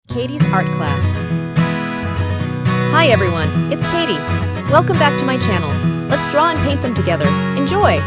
Katie's art class. Hi everyone, it's Katie. Welcome back to my channel. Let's draw and paint them together. Enjoy!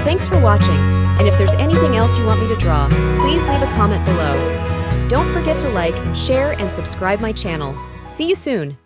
Thanks for watching, and if there's anything else you want me to draw, please leave a comment below. Don't forget to like, share, and subscribe my channel. See you soon!